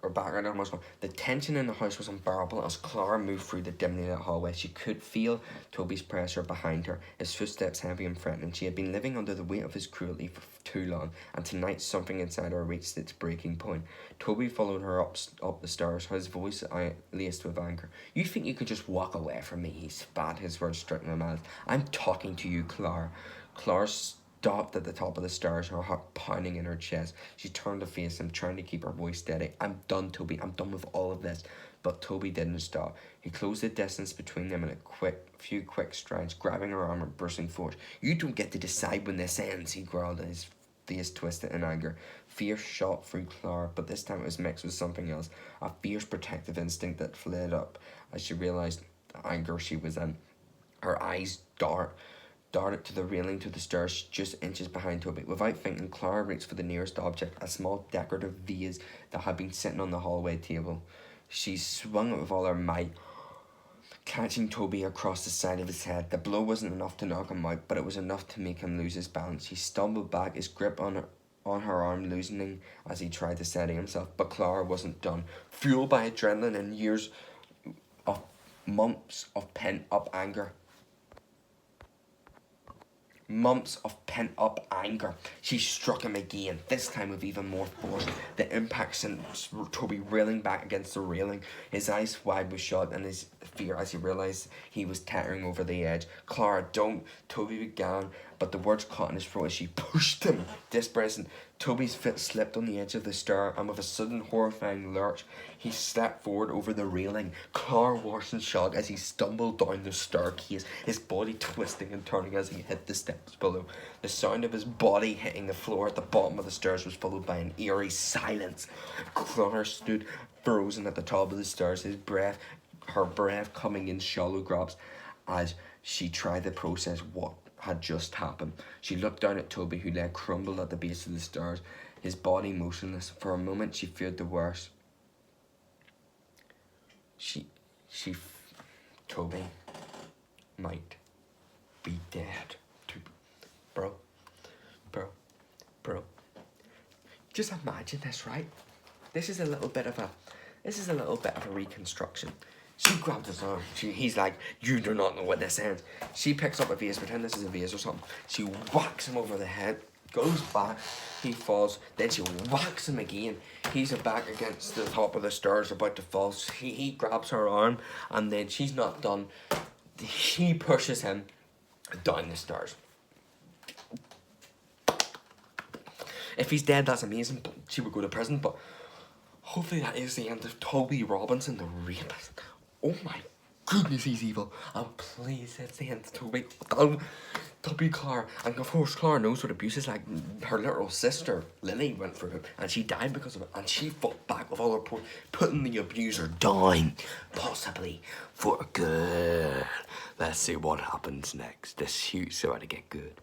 her background almost. The tension in the house was unbearable as Clara moved through the dimly lit hallway. She could feel Toby's pressure behind her, his footsteps heavy and threatening. She had been living under the weight of his cruelty for too long, and tonight something inside her reached its breaking point. Toby followed her up the stairs, his voice laced with anger. "You think you could just walk away from me?" He spat, his words stricken in mouth. "I'm talking to you, Clara." Clara stopped at the top of the stairs, her heart pounding in her chest. She turned to face him, trying to keep her voice steady. "I'm done, Toby. I'm done with all of this." But Toby didn't stop. He closed the distance between them in a few quick strides, grabbing her arm and bursting forward. "You don't get to decide when this ends," he growled, his face twisted in anger. Fear shot through Clara, but this time it was mixed with something else, a fierce protective instinct that flared up as she realised the anger she was in. Her eyes darted to the railing to the stairs just inches behind Toby. Without thinking, Clara reached for the nearest object, a small decorative vase that had been sitting on the hallway table. She swung it with all her might, catching Toby across the side of his head. The blow wasn't enough to knock him out, but it was enough to make him lose his balance. He stumbled back, his grip on her arm loosening as he tried to steady himself. But Clara wasn't done. Fueled by adrenaline and months of pent-up anger, she struck him again, this time with even more force. The impact sent Toby reeling back against the railing, his eyes wide with shock and his fear as he realised he was teetering over the edge. "Clara, don't," Toby began, but the words caught in his throat as she pushed him. Desperate, Toby's foot slipped on the edge of the stair, and with a sudden horrifying lurch, he stepped forward over the railing. Clara watched in shock as he stumbled down the staircase, his body twisting and turning as he hit the steps below. The sound of his body hitting the floor at the bottom of the stairs was followed by an eerie silence. Clara stood frozen at the top of the stairs, her breath coming in shallow drops as she tried to process what had just happened. She looked down at Toby, who lay crumbled at the base of the stairs, his body motionless. For a moment she feared the worst. Toby might be dead. Bro. Just imagine this, right? This is a little bit of a reconstruction. She grabs his arm. He's like, "You do not know what this ends." She picks up a vase, pretend this is a vase or something. She whacks him over the head, goes back, he falls. Then she whacks him again. He's back against the top of the stairs, about to fall. He grabs her arm, and then she's not done. He pushes him down the stairs. If he's dead, that's amazing, but she would go to prison. But hopefully that is the end of Toby Robinson, the rapist. Oh my goodness, he's evil. And please, it's the end of Toby. Toby, Clara. And of course, Clara knows what abuse is like. Her literal sister, Lily, went through it, and she died because of it. And she fought back with all her power, putting the abuser down, possibly for good. Let's see what happens next. This shoot's about to get good.